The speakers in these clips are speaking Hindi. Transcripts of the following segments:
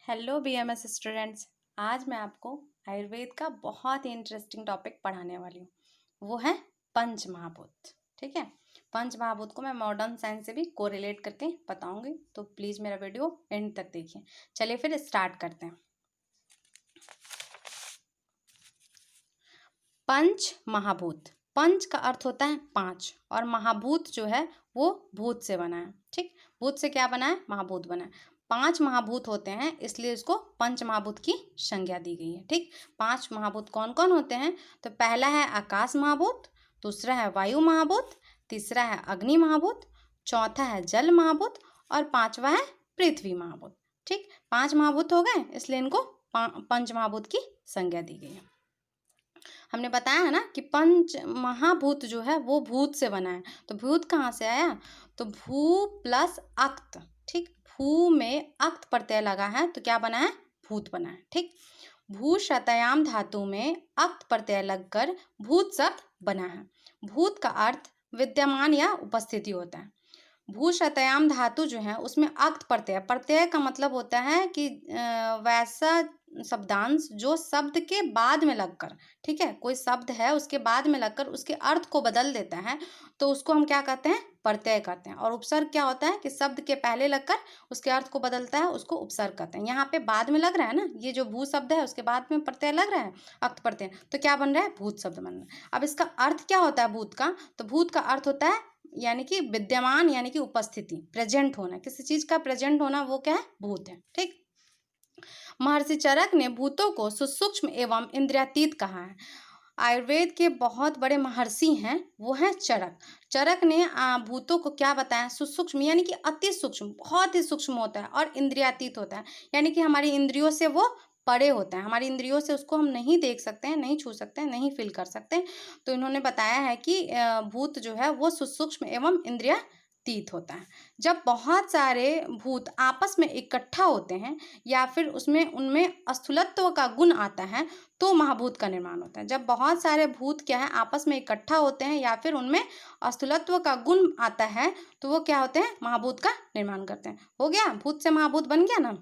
Hello BMS students. आज मैं आपको आयुर्वेद का बहुत ही इंटरेस्टिंग टॉपिक पढ़ाने वाली हूँ। वो है पंच महाभूत। ठीक है, पंच महाभूत को मैं मॉडर्न साइंस से भी कोरिलेट करके बताऊंगी, तो प्लीज़ मेरा वीडियो एंड तक देखिए। चलिए फिर स्टार्ट करते हैं। पंच महाभूत, पंच का अर्थ होता है पांच, और महाभूत जो है वो भूत से बना है। ठीक, भूत से क्या बना है? महाभूत बना है। पांच महाभूत होते हैं, इसलिए इसको पंच महाभूत की संज्ञा दी गई है। ठीक, पांच महाभूत कौन कौन होते हैं? तो पहला है आकाश महाभूत, दूसरा है वायु महाभूत, तीसरा है अग्नि महाभूत, चौथा है जल महाभूत और पांचवा है पृथ्वी महाभूत। ठीक, पांच महाभूत हो गए, इसलिए इनको पंच महाभूत की संज्ञा दी गई है। हमने बताया है ना कि पंच महाभूत जो है वो भूत से बना है। तो भूत कहाँ से आया? तो भू प्लस अक्त। ठीक, भू में अक्त प्रत्यय लगा है तो क्या बना है? भूत बना है। ठीक, भू शतयाम धातु में अक्त प्रत्यय लगकर भूत शब्द बना है। भूत का अर्थ विद्यमान या उपस्थिति होता है। भू शतयाम धातु जो है उसमें अक्त प्रत्यय, प्रत्यय का मतलब होता है कि वैसा शब्दांश जो शब्द के बाद में लगकर, ठीक है, कोई शब्द है उसके बाद में लगकर उसके अर्थ को बदल देता है, तो उसको हम क्या कहते हैं? प्रत्यय कहते हैं। और उपसर्ग क्या होता है कि शब्द के पहले लगकर उसके अर्थ को बदलता है, उसको उपसर्ग कहते हैं। यहाँ पे बाद में लग रहा है ना, ये जो भू शब्द है उसके बाद में प्रत्यय लग रहा है, अक्त प्रत्यय, तो क्या बन रहा है? भूत शब्द बन रहा है। अब इसका अर्थ क्या होता है भूत का? तो भूत का अर्थ होता है यानी कि विद्यमान, यानी कि उपस्थिति, प्रेजेंट होना, किसी चीज का प्रेजेंट होना, वो क्या है? भूत है। ठीक, महर्षि चरक ने भूतों को सुसूक्ष्म एवं इंद्रियातीत कहा है। आयुर्वेद के बहुत बड़े महर्षि हैं, वो हैं चरक। चरक ने भूतों को क्या बताया? सुसूक्ष्म, यानी कि अति सूक्ष्म, बहुत ही सूक्ष्म होता है, और इंद्रियातीत होता है, यानी कि हमारी इंद्रियों से वो परे होता है। हमारी इंद्रियों से उसको हम नहीं देख सकते हैं, नहीं छू सकते हैं, नहीं फील कर सकते हैं। तो इन्होंने बताया है कि भूत जो है वो सुसूक्ष्म एवं इंद्रियातीत होता है। जब बहुत सारे भूत आपस में इकट्ठा होते हैं या फिर उसमें उनमें स्थूलत्व का गुण आता है तो महाभूत का निर्माण होता है। जब बहुत सारे भूत क्या है आपस में इकट्ठा होते हैं या फिर उनमें स्थूलत्व का गुण आता है तो वो क्या होते हैं? महाभूत का निर्माण करते हैं। हो गया, भूत से महाभूत बन गया ना।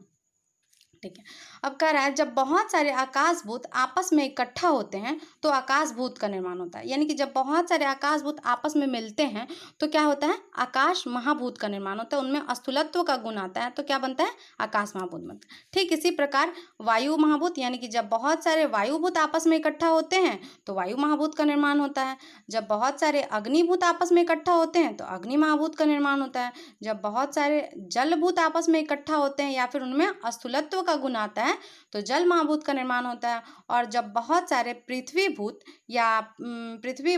ठीक है, अब कह रहा है जब बहुत सारे आकाश भूत आपस में इकट्ठा होते हैं तो आकाश भूत का निर्माण होता है। यानी कि जब बहुत सारे आकाश भूत आपस में मिलते हैं तो क्या होता है? आकाश महाभूत का निर्माण होता है। उनमें स्थूलत्व का गुण आता है तो क्या बनता है? आकाश महाभूत बनता है। ठीक इसी प्रकार वायु महाभूत, यानी कि जब बहुत सारे वायुभूत आपस में इकट्ठा होते हैं तो वायु महाभूत का निर्माण होता है। जब बहुत सारे अग्निभूत आपस में इकट्ठा होते हैं तो अग्नि महाभूत का निर्माण होता है। जब बहुत सारे जलभूत आपस में इकट्ठा होते हैं या फिर उनमें स्थूलत्व का गुण आता है तो जल महाभूत का निर्माण होता है। और जब बहुत सारे पृथ्वी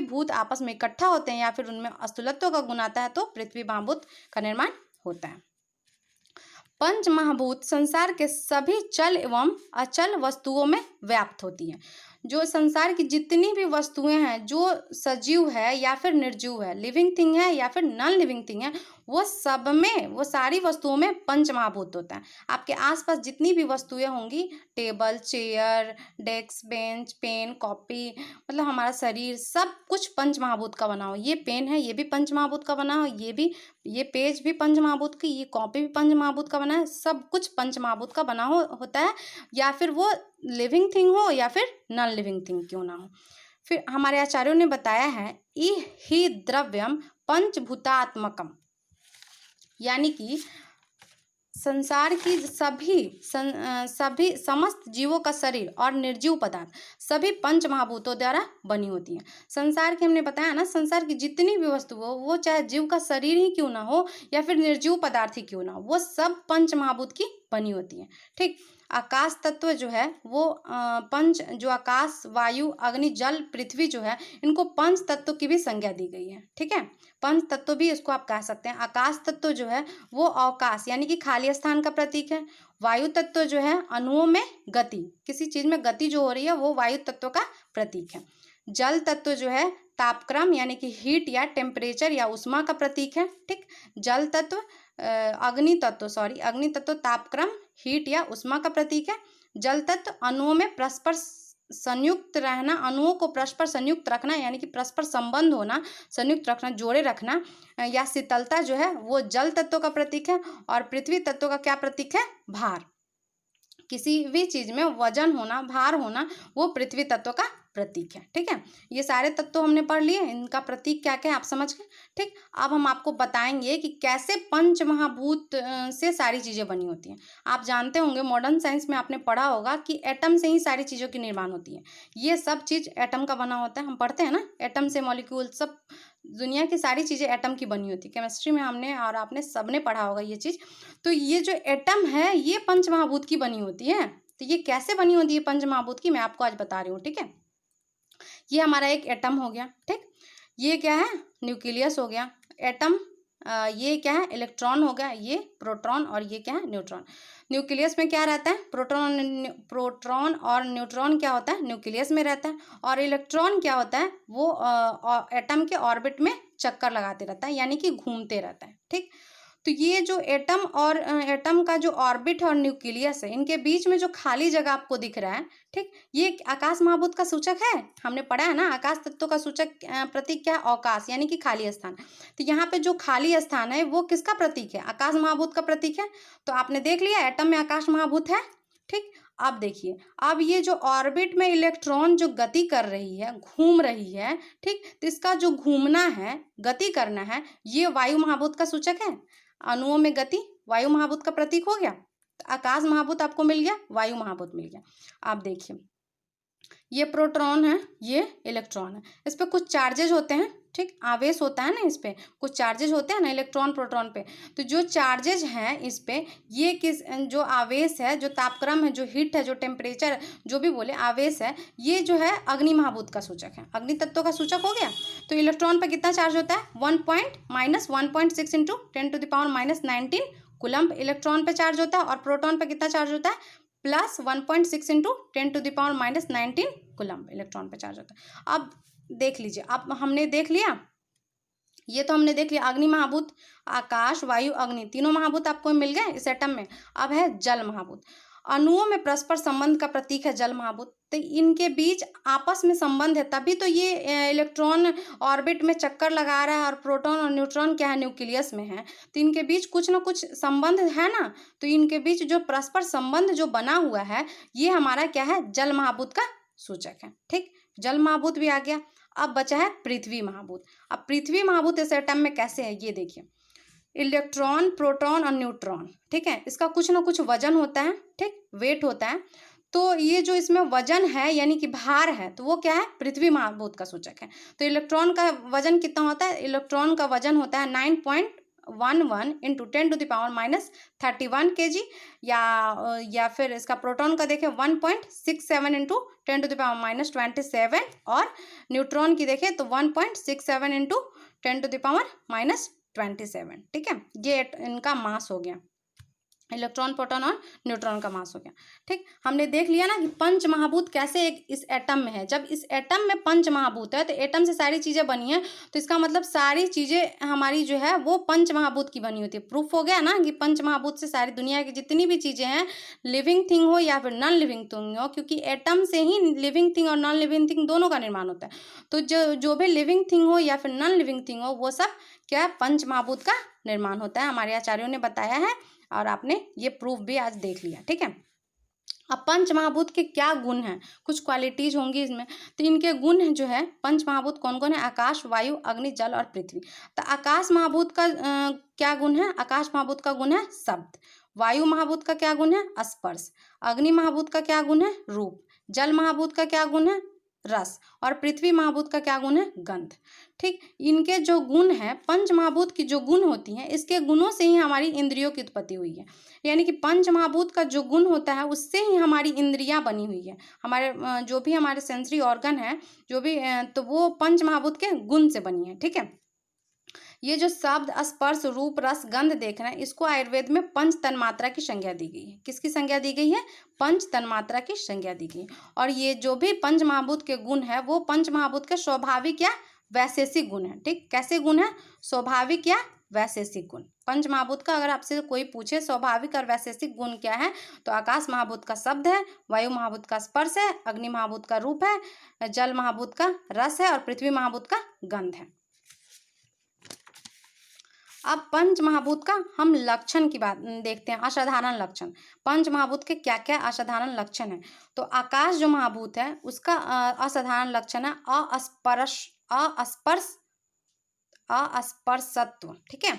भूत आपस में इकट्ठा होते हैं या फिर उनमें स्थूलत्व का गुण आता है तो पृथ्वी महाभूत का निर्माण होता है। पंच महाभूत संसार के सभी चल एवं अचल वस्तुओं में व्याप्त होती हैं। जो संसार की जितनी भी वस्तुएं हैं, जो सजीव है या फिर निर्जीव है, लिविंग थिंग है या फिर नॉन लिविंग थिंग है, वो सब में, वो सारी वस्तुओं में पंच महाभूत होता है। आपके आसपास जितनी भी वस्तुएं होंगी, table, chair, desk, bench, pen, copy, मतलब हमारा शरीर, सब कुछ पंच महाभूत का बना हो। ये पेन है, ये भी पंच महाभूत का बना हो, ये पेज भी पंच महाभूत की, ये कॉपी भी पंच महाभूत का बना है। सब कुछ पंच महाभूत का बना होता है, या फिर वो लिविंग थिंग हो या फिर नॉन लिविंग थिंग क्यों ना हो। फिर हमारे आचार्यों ने बताया है इह ही द्रव्यम पंचभूतात्मकम, यानी कि संसार की सभी समस्त जीवों का शरीर और निर्जीव पदार्थ सभी पंच महाभूतों द्वारा बनी होती हैं। संसार के हमने बताया ना, संसार की जितनी भी वस्तु हो, वो चाहे जीव का शरीर ही क्यों ना हो या फिर निर्जीव पदार्थ ही क्यों ना हो, वो सब पंच महाभूत की बनी होती हैं। ठीक, आकाश तत्व जो है वो पंच, जो आकाश, वायु, अग्नि, जल, पृथ्वी जो है, इनको पंच तत्व की भी संज्ञा दी गई है। ठीक है, पंच तत्व भी इसको आप कह सकते हैं। आकाश तत्व जो है वो अवकाश, यानी कि खाली स्थान का प्रतीक है। वायु तत्व जो है अणुओं में गति, किसी चीज में गति जो हो रही है, वो वायु तत्व का प्रतीक है। जल तत्व जो है तापक्रम, यानी कि हीट या टेम्परेचर या उष्मा का प्रतीक है। ठीक, जल तत्व अग्नि तत्व तापक्रम, हीट या उष्मा का प्रतीक है। जल तत्व अणुओं में परस्पर संयुक्त रहना, अणुओं को परस्पर संयुक्त रखना, यानी कि परस्पर संबंध होना, संयुक्त रखना, जोड़े रखना, या शीतलता जो है वो जल तत्व का प्रतीक है। और पृथ्वी तत्व का क्या प्रतीक है? भार। किसी भी चीज में वजन होना, भार होना, वो पृथ्वी तत्व का प्रतीक है। ठीक है, ये सारे तत्व हमने पढ़ लिए, इनका प्रतीक क्या क्या आप समझ गए। ठीक, अब हम आपको बताएंगे कि कैसे पंच महाभूत से सारी चीजें बनी होती हैं। आप जानते होंगे मॉडर्न साइंस में आपने पढ़ा होगा कि एटम से ही सारी चीजों की निर्माण होती है। ये सब चीज एटम का बना होता है, हम पढ़ते हैं ना, एटम से मॉलिक्यूल, सब दुनिया की सारी चीजें एटम की बनी होती है। केमिस्ट्री में हमने और आपने सबने पढ़ा होगा ये चीज। तो ये जो एटम है ये पंच महाभूत की बनी होती है। तो ये कैसे बनी होती है पंच महाभूत की, मैं आपको आज बता रही हूँ। ठीक है, ये हमारा एक एटम हो गया। ठीक, ये क्या है, न्यूक्लियस हो गया। एटम ये क्या है, इलेक्ट्रॉन हो गया, ये प्रोटॉन, और ये क्या है, न्यूट्रॉन। न्यूक्लियस में क्या रहता है, प्रोटॉन और न्यूट्रॉन क्या होता है, न्यूक्लियस में रहता है। और इलेक्ट्रॉन क्या होता है, वो एटम के ऑर्बिट में चक्कर लगाते रहता है, यानी कि घूमते रहता है। ठीक, तो ये जो एटम और एटम का जो ऑर्बिट और न्यूक्लियस है, इनके बीच में जो खाली जगह आपको दिख रहा है, ठीक, ये आकाश महाभूत का सूचक है। हमने पढ़ा है ना, आकाश तत्व का सूचक प्रतीक क्या है, अवकाश, यानी कि खाली स्थान। तो यहाँ पे जो खाली स्थान है वो किसका प्रतीक है, आकाश महाभूत का प्रतीक है। तो आपने देख लिया एटम में आकाश महाभूत है। ठीक, अब देखिए, अब ये जो ऑर्बिट में इलेक्ट्रॉन जो गति कर रही है, घूम रही है, ठीक, तो इसका जो घूमना है, गति करना है, ये वायु महाभूत का सूचक है। अणुओं में गति वायु महाभूत का प्रतीक हो गया। तो आकाश महाभूत आपको मिल गया, वायु महाभूत मिल गया। आप देखिए, ये प्रोटॉन है, ये इलेक्ट्रॉन है, इस पे कुछ चार्जेज होते हैं। ठीक, आवेश होता है ना, इस पे कुछ चार्जेज होते हैं ना, इलेक्ट्रॉन प्रोटॉन पे। तो जो चार्जेज हैं इस पे, ये किस, जो आवेश है, जो तापक्रम है, जो हीट है, जो टेम्परेचर, जो भी बोले आवेश है, ये जो है अग्नि महाभूत का सूचक है, अग्नि तत्व का सूचक हो गया। तो इलेक्ट्रॉन पे कितना चार्ज होता है, 1.6 इंटू 10⁻⁹ कूलम्ब इलेक्ट्रॉन पे चार्ज होता है। और प्रोटॉन पे कितना चार्ज होता है, प्लस 1.6 इंटू 10⁻⁹ कूलम्ब इलेक्ट्रॉन पे चार्ज होता है। अब देख लीजिए, अब हमने देख लिया, ये तो हमने देख लिया अग्नि महाभूत, आकाश, वायु, अग्नि, तीनों महाभूत आपको मिल गए इस एटम में। अब है जल महाभूत। अणुओं में परस्पर संबंध का प्रतीक है जल महाभूत। तो इनके बीच आपस में संबंध है, तभी तो ये इलेक्ट्रॉन ऑर्बिट में चक्कर लगा रहा है और प्रोटॉन और न्यूट्रॉन क्या है, न्यूक्लियस में है। तो इनके बीच कुछ ना कुछ संबंध है ना। तो इनके बीच जो परस्पर संबंध जो बना हुआ है, ये हमारा क्या है, जल महाभूत का सूचक है। ठीक, जल महाभूत भी आ गया। अब बचा है पृथ्वी महाभूत। अब पृथ्वी महाभूत इस एटम में कैसे है, ये देखिए, इलेक्ट्रॉन, प्रोटॉन और न्यूट्रॉन, ठीक है, इसका कुछ ना कुछ वजन होता है, ठीक, वेट होता है। तो ये जो इसमें वजन है, यानी कि भार है, तो वो क्या है, पृथ्वी महाभूत का सूचक है। तो इलेक्ट्रॉन का वजन कितना होता है, इलेक्ट्रॉन का वजन होता है 9.11 इंटू 10⁻⁻31 kg, या फिर इसका प्रोटॉन का देखें 1.67 इंटू 10⁻⁻27, और न्यूट्रॉन की देखें तो 1.67 इंटू 10⁻⁻27। ठीक है, ये इनका मास हो गया, इलेक्ट्रॉन, प्रोटॉन और न्यूट्रॉन का मास हो गया। ठीक, हमने देख लिया ना कि पंच महाभूत कैसे एक इस एटम में है। जब इस एटम में पंच महाभूत है, तो एटम से सारी चीजें बनी है, तो इसका मतलब सारी चीजें हमारी जो है वो पंच महाभूत की बनी होती है। प्रूफ हो गया ना कि पंच महाभूत से सारी दुनिया की जितनी भी चीजें हैं, लिविंग थिंग हो या फिर नॉन लिविंग थिंग हो, क्योंकि एटम से ही लिविंग थिंग और नॉन लिविंग थिंग दोनों का निर्माण होता है। तो जो भी लिविंग थिंग हो या फिर नॉन लिविंग थिंग हो, वो सब क्या, पंच महाभूत का निर्माण होता है, हमारे आचार्यों ने बताया है और आपने ये प्रूफ भी आज देख लिया। ठीक है, अब पंच महाभूत के क्या गुण हैं, कुछ क्वालिटीज होंगी इसमें। तो इनके गुण जो है, पंच महाभूत कौन कौन है, आकाश, वायु, अग्नि, जल और पृथ्वी। तो आकाश महाभूत का क्या गुण है, आकाश महाभूत का गुण है शब्द। वायु महाभूत का क्या गुण है, स्पर्श। अग्नि महाभूत का क्या गुण है, रूप। जल महाभूत का क्या गुण है, रस। और पृथ्वी महाभूत का क्या गुण है, गंध। ठीक, इनके जो गुण हैं, पंच महाभूत की जो गुण होती हैं, इसके गुणों से ही हमारी इंद्रियों की उत्पत्ति हुई है। यानी कि पंच महाभूत का जो गुण होता है, उससे ही हमारी इंद्रियां बनी हुई है। हमारे जो भी हमारे सेंसरी ऑर्गन है, जो भी तो वो पंच महाभूत के गुण से बनी है। ठीक है, ये जो शब्द, स्पर्श, रूप, रस, गंध देख रहे हैं, इसको आयुर्वेद में पंच तन्मात्रा की संज्ञा दी गई है। किसकी संज्ञा दी गई है, पंच तन्मात्रा की संज्ञा दी गई है। और ये जो भी पंच महाभूत के गुण है, वो पंच महाभूत के स्वाभाविक या वैशेषिक गुण है। ठीक, कैसे गुण है, स्वाभाविक या वैशेषिक गुण। पंच महाभूत का अगर आपसे कोई पूछे स्वाभाविक और वैशेषिक गुण क्या है, तो आकाश महाभूत का शब्द है, वायु महाभूत का स्पर्श है, अग्नि महाभूत का रूप है, जल महाभूत का रस है, और पृथ्वी महाभूत का गंध है। अब पंच महाभूत का हम लक्षण की बात देखते हैं, असाधारण लक्षण। पंच महाभूत के क्या क्या असाधारण लक्षण है? तो आकाश जो महाभूत है उसका असाधारण लक्षण है अस्पर्शत्व। ठीक है,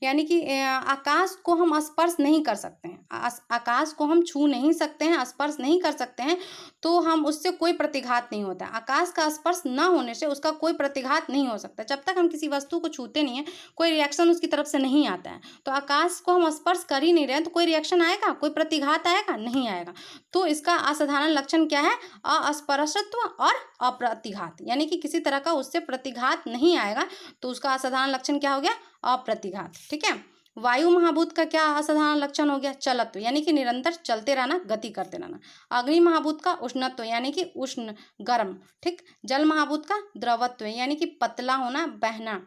यानी कि आकाश को हम स्पर्श नहीं कर सकते हैं, आकाश को हम छू नहीं सकते हैं, स्पर्श नहीं कर सकते हैं, तो हम उससे कोई प्रतिघात नहीं होता है। आकाश का स्पर्श ना होने से उसका कोई प्रतिघात नहीं हो सकता। जब तक हम किसी वस्तु को छूते नहीं है, कोई रिएक्शन उसकी तरफ से नहीं आता है। तो आकाश को हम स्पर्श कर ही नहीं रहे हैं, तो कोई रिएक्शन आएगा, कोई प्रतिघात आएगा? नहीं आएगा। तो इसका असाधारण लक्षण क्या है? अस्पर्शत्व और अप्रतिघात, यानी कि किसी तरह का उससे प्रतिघात नहीं आएगा, तो उसका असाधारण लक्षण क्या हो गया? अप्रतिघात। ठीक है। वायु महाभूत का क्या असाधारण लक्षण हो गया? चलत्व, यानी कि निरंतर चलते रहना, गति करते रहना। अग्नि महाभूत का उष्णत्व, यानी कि उष्ण, गर्म। ठीक। जल महाभूत का द्रवत्व, यानी कि पतला होना, बहना।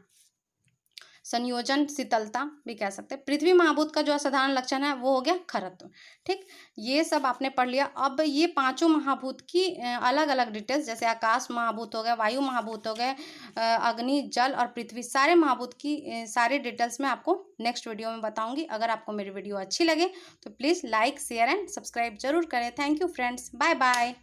संयोजन, शीतलता भी कह सकते हैं। पृथ्वी महाभूत का जो असाधारण लक्षण है वो हो गया खरत्व। ठीक, ये सब आपने पढ़ लिया। अब ये पांचों महाभूत की अलग अलग डिटेल्स, जैसे आकाश महाभूत हो गए, वायु महाभूत हो गए, अग्नि, जल और पृथ्वी, सारे महाभूत की सारे डिटेल्स मैं आपको नेक्स्ट वीडियो में बताऊंगी। अगर आपको मेरी वीडियो अच्छी लगे तो please like, share and subscribe जरूर करें। Thank you friends, bye bye.